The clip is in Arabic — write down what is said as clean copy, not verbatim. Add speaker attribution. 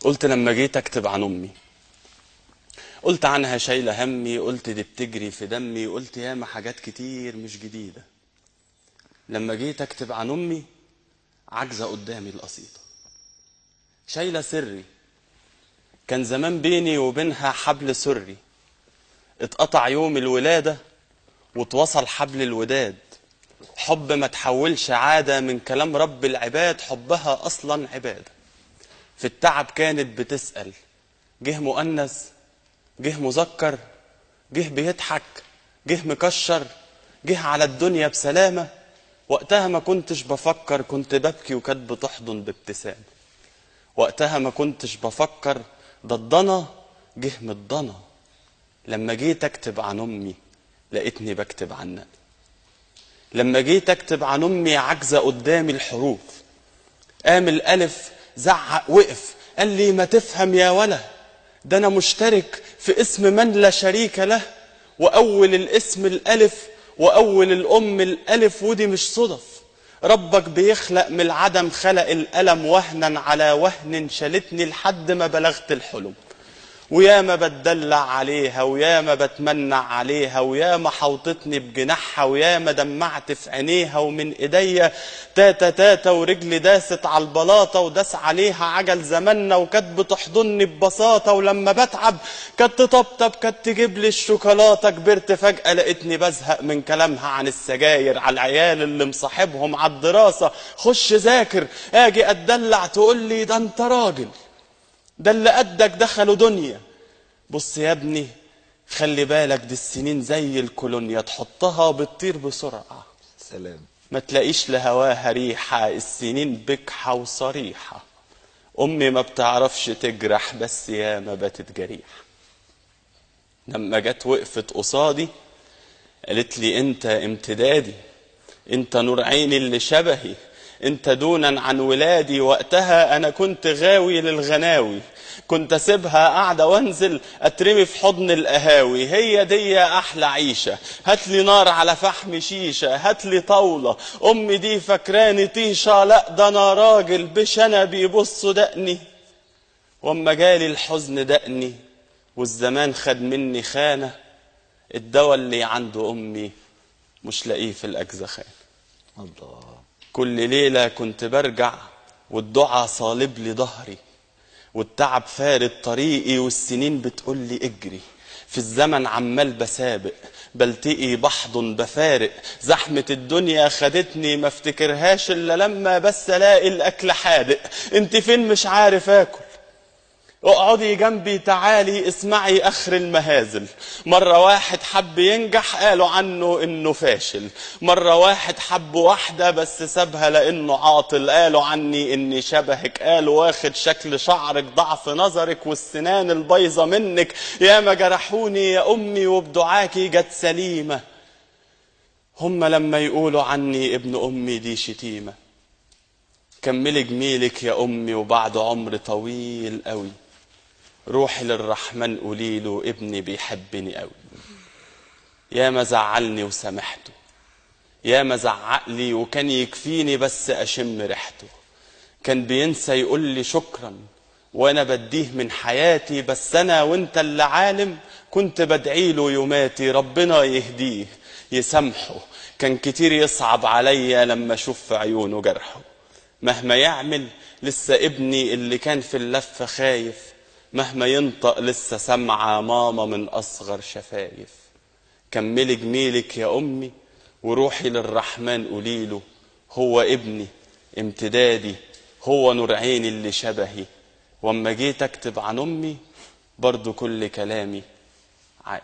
Speaker 1: قلت لما جيت اكتب عن امي، قلت عنها شايله همي، قلت دي بتجري في دمي، قلت ياما حاجات كتير مش جديده. لما جيت اكتب عن امي عاجزه قدامي القصيده، شايله سري كان زمان بيني وبينها حبل سري، اتقطع يوم الولاده واتوصل حبل الوداد. حب ما تحولش عاده من كلام رب العباد، حبها اصلا عباده. في التعب كانت بتسأل، جه مؤنث جه مذكر، جه بيضحك جه مكشر، جه على الدنيا بسلامة. وقتها ما كنتش بفكر، كنت ببكي وكانت بتحضن بابتسامة. وقتها ما كنتش بفكر، ده الضنا جه من الضنا. لما جيت اكتب عن امي لقيتني بكتب عنها. لما جيت اكتب عن امي عاجزة قدامي الحروف. قام الالف زعق وقف قال لي ما تفهم يا ولا، ده انا مشترك في اسم من لا شريك له. واول الاسم الالف واول الام الالف، ودي مش صدف. ربك بيخلق من العدم، خلق الالم وهنا على وهن، شالتني لحد ما بلغت الحلم. ويا ما بتدلع عليها ويا ما بتمنع عليها، ويا ما حوطتني بجناحها ويا ما دمعت في عينيها. ومن ايديا تاتا تاتا ورجلي داست على البلاطه وداس عليها عجل زماننا، وكانت بتحضني ببساطه. ولما بتعب كانت تطبطب، كانت تجيب لي الشوكولاته. كبرت فجاه لقيتني بزهق من كلامها عن السجاير، على العيال اللي مصاحبهم، على الدراسه. خش ذاكر اجي اتدلع تقول لي ده انت راجل، ده اللي قدك دخلوا دنيا. بص يا ابني خلي بالك، دي السنين زي الكولونيا، تحطها بتطير بسرعة.
Speaker 2: سلام.
Speaker 1: ما تلاقيش لهواها ريحة، السنين بكحة وصريحة. امي ما بتعرفش تجرح، بس يا ما بتتجريح. لما جت وقفت قصادي قالت لي انت امتدادي، انت نور عيني اللي شبهي، انت دونا عن ولادي. وقتها انا كنت غاوي للغناوي، كنت اسيبها قاعده وانزل اترمي في حضن القهاوي. هي دي احلى عيشه، هاتلي نار على فحم شيشه، هاتلي طاوله. امي دي فكراني طيشه، لا ده انا راجل بشنب بيبصوا دقني. واما جالي الحزن دقني والزمان خد مني خانه، الدواء اللي عند امي مش لاقيه في الاجزخان.
Speaker 2: الله.
Speaker 1: كل ليلة كنت برجع والدعاء صالب لي ظهري، والتعب فارد طريقي، والسنين بتقول لي اجري. في الزمن عمال بسابق، بلتقي بحضن بفارق. زحمة الدنيا خدتني ما افتكرهاش الا لما بس الاقي الاكل حادق. انت فين مش عارف اكل، اقعدي جنبي تعالي اسمعي اخر المهازل. مرة واحد حب ينجح قالوا عنه انه فاشل، مرة واحد حب واحدة بس سابها لانه عاطل، قالوا عني اني شبهك، قالوا واخد شكل شعرك، ضعف نظرك والسنان البيضة منك. يا ما جرحوني يا امي وبدعاكي جت سليمة. هم لما يقولوا عني ابن امي دي شتيمة. كملي جميلك يا امي وبعد عمر طويل قوي، روحي للرحمن قوليله ابني بيحبني قوي. يا ما زعلني وسامحته، يا ما زعقلي وكان يكفيني بس اشم ريحته. كان بينسى يقول لي شكرا وانا بديه من حياتي، بس انا وانت اللي عالم كنت بدعيله يوماتي. ربنا يهديه يسامحه، كان كتير يصعب عليا لما اشوف في عيونه جرحه. مهما يعمل لسه ابني اللي كان في اللفة خايف، مهما ينطق لسه سمعة ماما من أصغر شفايف. كملي جميلك يا أمي وروحي للرحمن قوليله هو ابني امتدادي، هو نور عيني اللي شبهي. واما جيت اكتب عن أمي برضو كل كلامي عادي.